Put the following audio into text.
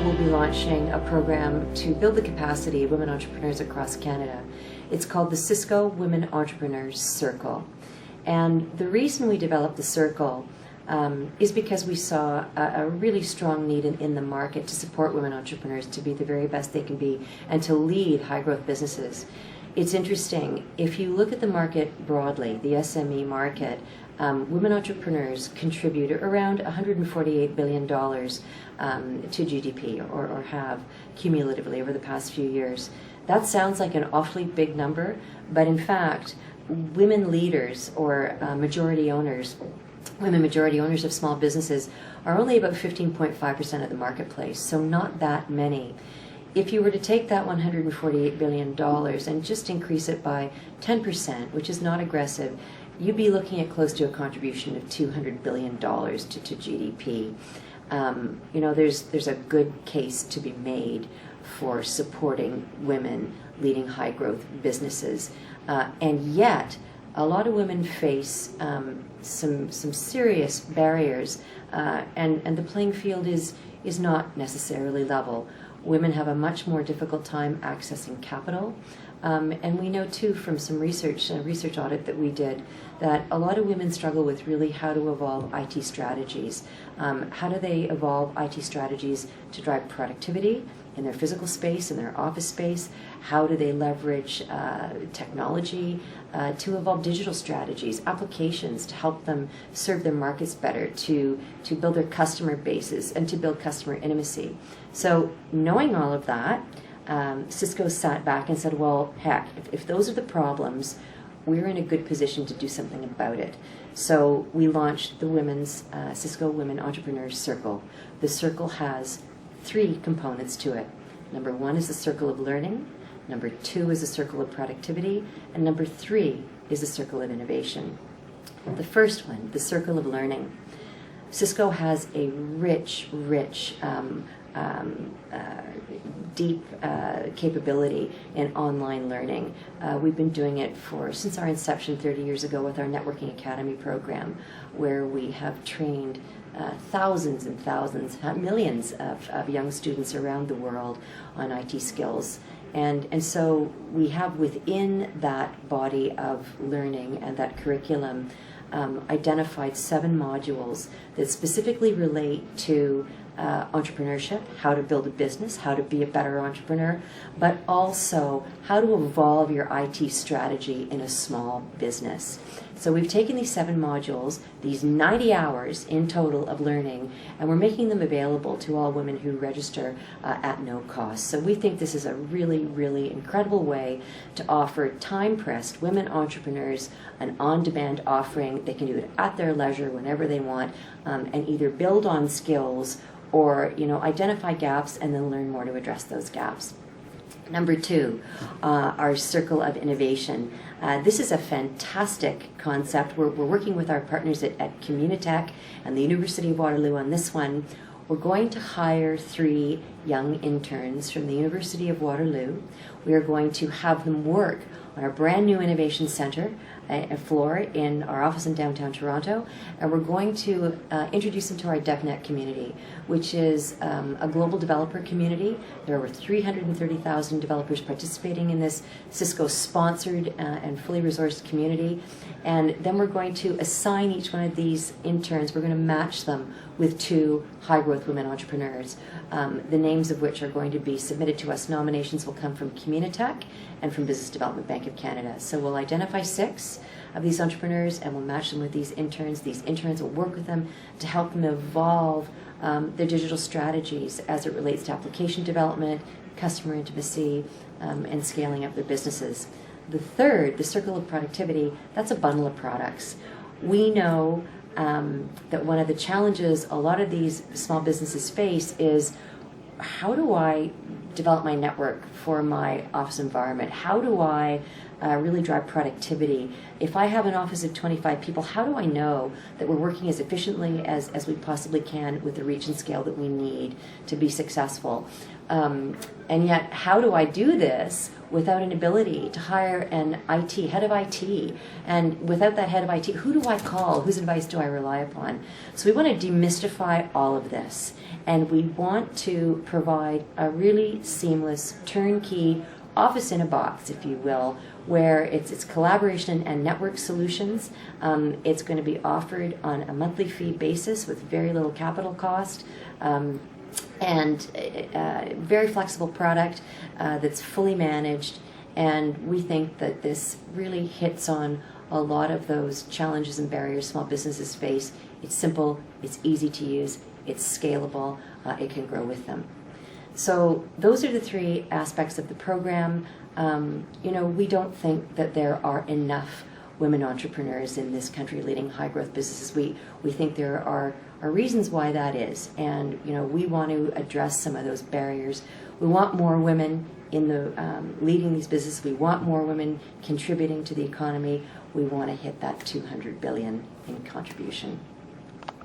we'll be launching a program to build the capacity of women entrepreneurs across Canada. It's called the Cisco Women Entrepreneurs Circle. And the reason we developed the circle is because we saw a really strong need in the market to support women entrepreneurs to be the very best they can be and to lead high-growth businesses. It's interesting, if you look at the market broadly, the SME market, women entrepreneurs contribute around $148 billion to GDP, or have cumulatively over the past few years. That sounds like an awfully big number, but in fact, women leaders or majority owners, women majority owners of small businesses are only about 15.5% of the marketplace, so not that many. If you were to take that $148 billion and just increase it by 10%, which is not aggressive, you'd be looking at close to a contribution of $200 billion to GDP. There's a good case to be made for supporting women leading high growth businesses. And yet, a lot of women face some serious barriers, and the playing field is not necessarily level. Women have a much more difficult time accessing capital. And we know too from some research, a research audit that we did, that a lot of women struggle with really how to evolve IT strategies. How do they evolve IT strategies to drive productivity in their physical space, in their office space? How do they leverage technology to evolve digital strategies, applications to help them serve their markets better, to build their customer bases and to build customer intimacy? So knowing all of that, Cisco sat back and said, well, heck, if those are the problems, we're in a good position to do something about it. So we launched the women's Cisco Women Entrepreneurs Circle. The circle has 3 components to it. Number 1 is the circle of learning. Number 2 is a circle of productivity. And number 3 is a circle of innovation. The first one, the circle of learning. Cisco has a rich, deep capability in online learning. We've been doing it since our inception 30 years ago with our Networking Academy program, where we have trained thousands and thousands, millions of young students around the world on IT skills. And so we have within that body of learning and that curriculum identified 7 modules that specifically relate to entrepreneurship, how to build a business, how to be a better entrepreneur, but also how to evolve your IT strategy in a small business. So we've taken these 7 modules, these 90 hours in total of learning, and we're making them available to all women who register at no cost. So we think this is a really, really incredible way to offer time-pressed women entrepreneurs an on-demand offering. They can do it at their leisure whenever they want, and either build on skills or identify gaps and then learn more to address those gaps. Number 2, our circle of innovation. This is a fantastic concept. We're working with our partners at Communitech and the University of Waterloo on this one. We're going to hire 3 young interns from the University of Waterloo. We are going to have them work on our brand new innovation center, a floor in our office in downtown Toronto, and we're going to introduce them to our DevNet community, which is a global developer community. There are over 330,000 developers participating in this Cisco-sponsored and fully resourced community. And then we're going to assign each one of these interns, we're going to match them with 2 high-growth women entrepreneurs, the names of which are going to be submitted to us. Nominations will come from Communitech and from Business Development Bank of Canada. So we'll identify 6 of these entrepreneurs and we'll match them with these interns. These interns will work with them to help them evolve their digital strategies as it relates to application development, customer intimacy, and scaling up their businesses. The third, the circle of productivity, that's a bundle of products. We know that one of the challenges a lot of these small businesses face is, how do I develop my network for my office environment? How do I really drive productivity? If I have an office of 25 people, how do I know that we're working as efficiently as we possibly can with the reach and scale that we need to be successful? And yet, how do I do this without an ability to hire an head of IT? And without that head of IT, who do I call? Whose advice do I rely upon? So we want to demystify all of this. And we want to provide a really seamless, turnkey, office in a box, if you will, where it's collaboration and network solutions. It's going to be offered on a monthly fee basis with very little capital cost. And a very flexible product that's fully managed, and we think that this really hits on a lot of those challenges and barriers small businesses face. It's simple, it's easy to use, it's scalable, it can grow with them. So those are the three aspects of the program. We don't think that there are enough women entrepreneurs in this country leading high growth businesses. We think there are reasons why that is, and we want to address some of those barriers. We want more women in the leading these businesses. We want more women contributing to the economy. We want to hit that $200 billion in contribution.